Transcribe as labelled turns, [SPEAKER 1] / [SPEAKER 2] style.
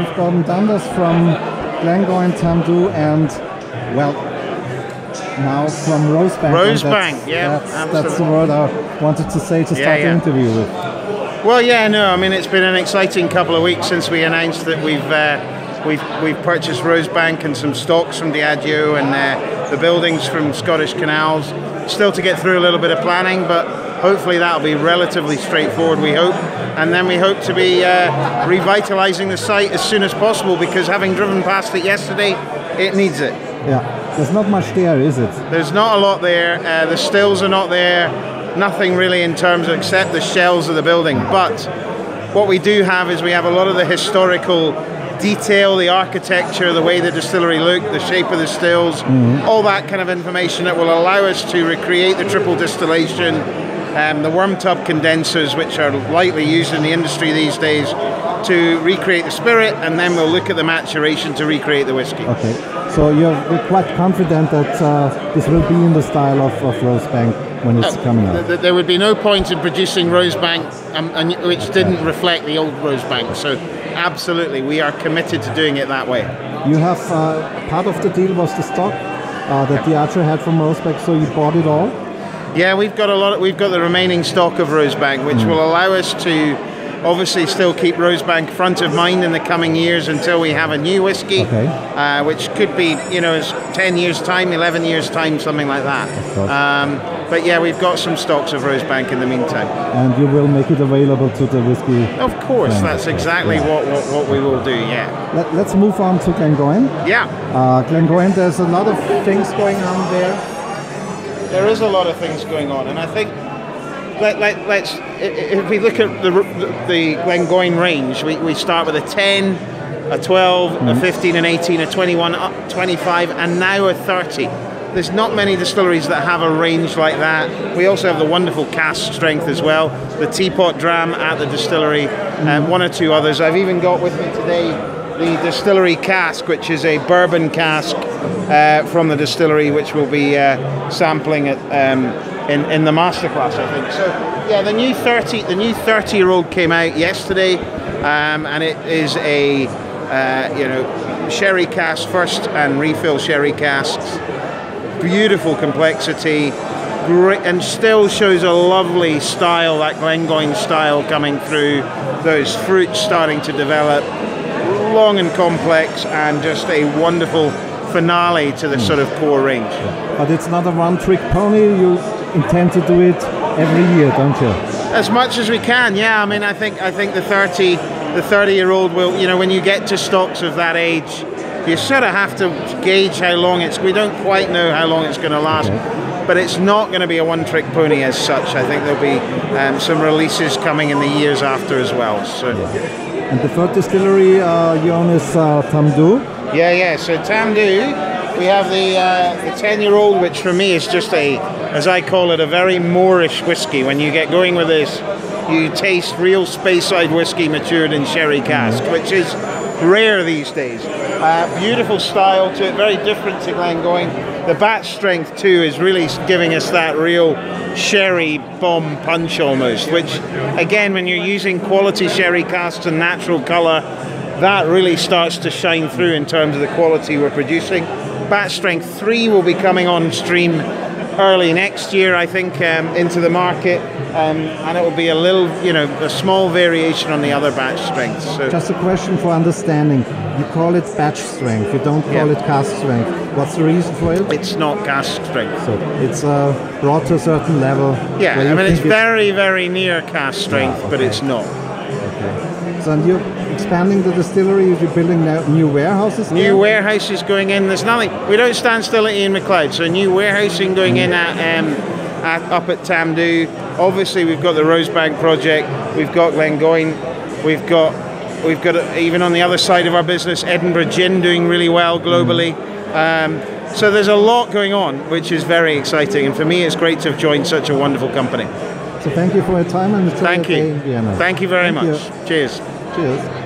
[SPEAKER 1] we've gotten Dundas from Glengoyne, Tamdhu, and well, now from Rosebank.
[SPEAKER 2] Rosebank, yeah,
[SPEAKER 1] that's the word I wanted to say to start the interview with.
[SPEAKER 2] Well, yeah, no, I mean, it's been an exciting couple of weeks since we announced that we've purchased Rosebank and some stocks from Diageo and the buildings from Scottish Canals. Still to get through a little bit of planning, but hopefully that'll be relatively straightforward, we hope. And then we hope to be revitalising the site as soon as possible, because having driven past it yesterday, it needs it.
[SPEAKER 1] Yeah, there's not much there, is it?
[SPEAKER 2] There's not a lot there. The stills are not there. Nothing really in terms of except the shells of the building. But what we do have is we have a lot of the historical detail, the architecture, the way the distillery looked, the shape of the stills, all that kind of information that will allow us to recreate the triple distillation, the worm tub condensers, which are lightly used in the industry these days, to recreate the spirit, and then we'll look at the maturation to recreate the whiskey. Okay,
[SPEAKER 1] so you're quite confident that this will be in the style of Rosebank when it's coming out?
[SPEAKER 2] There would be no point in producing Rosebank which didn't reflect the old Rosebank, so absolutely, we are committed to doing it that way.
[SPEAKER 1] You have, part of the deal was the stock that Diageo had from Rosebank, so you bought it all?
[SPEAKER 2] Yeah, we've got the remaining stock of Rosebank, which will allow us to obviously still keep Rosebank front of mind in the coming years until we have a new whiskey, which could be, you know, 10 years time, 11 years time, something like that. But yeah, we've got some stocks of Rosebank in the meantime.
[SPEAKER 1] And you will make it available to the whiskey?
[SPEAKER 2] Of course, that's exactly what we will do, yeah.
[SPEAKER 1] Let's move on to Glengoyne.
[SPEAKER 2] Yeah.
[SPEAKER 1] Glengoyne, there's a lot of things going on there.
[SPEAKER 2] There is a lot of things going on, and I think let's if we look at the Glengoyne range, we start with a 10, a 12, a 15, an 18, a 21, 25, and now a 30. There's not many distilleries that have a range like that. We also have the wonderful cask strength as well, the teapot dram at the distillery, and one or two others. I've even got with me today the distillery cask, which is a bourbon cask from the distillery, which we'll be sampling at in the masterclass, I think. So yeah, the new 30-year-old came out yesterday, and it is a sherry cask first and refill sherry casks. Beautiful complexity, great, and still shows a lovely style, that Glengoyne style coming through. Those fruits starting to develop, long and complex, and just a wonderful finale to the sort of core range.
[SPEAKER 1] But it's not a one-trick pony. You intend to do it every year, don't you?
[SPEAKER 2] As much as we can, yeah. I mean, I think the 30-year-old will, you know, when you get to stocks of that age, you sort of have to gauge how long we don't quite know how long it's going to last, but it's not going to be a one-trick pony as such. I think there'll be some releases coming in the years after as well. So.
[SPEAKER 1] And the third distillery you own is Tamdhu?
[SPEAKER 2] Yeah. So Tamdhu, we have the 10-year-old, which for me is just as I call it, a very Moorish whiskey. When you get going with this, you taste real Speyside whiskey matured in sherry cask, which is rare these days. Beautiful style to it, very different to Glengoyne. The batch strength too is really giving us that real sherry bomb punch almost, which again, when you're using quality sherry casks and natural colour, that really starts to shine through in terms of the quality we're producing. Batch strength 3 will be coming on stream early next year, I think, into the market, and it will be a little, a small variation on the other batch strengths. So.
[SPEAKER 1] Just a question for understanding. You call it batch strength, you don't call it cask strength. What's the reason for it?
[SPEAKER 2] It's not cask strength.
[SPEAKER 1] So it's brought to a certain level.
[SPEAKER 2] Yeah, I mean, it's very, very near cask strength, but it's not.
[SPEAKER 1] Okay. So you're expanding the distillery, you're building new warehouses?
[SPEAKER 2] New warehouses going in. There's nothing. We don't stand still at Ian Macleod. So new warehousing going in up at Tamdhu. Obviously, we've got the Rosebank project. We've got Glengoyne. We've got even on the other side of our business, Edinburgh Gin doing really well globally. So there's a lot going on, which is very exciting. And for me, it's great to have joined such a wonderful company.
[SPEAKER 1] So thank you for your time and
[SPEAKER 2] thank you.
[SPEAKER 1] In Vienna.
[SPEAKER 2] Thank you very much. Cheers.
[SPEAKER 1] Cheers.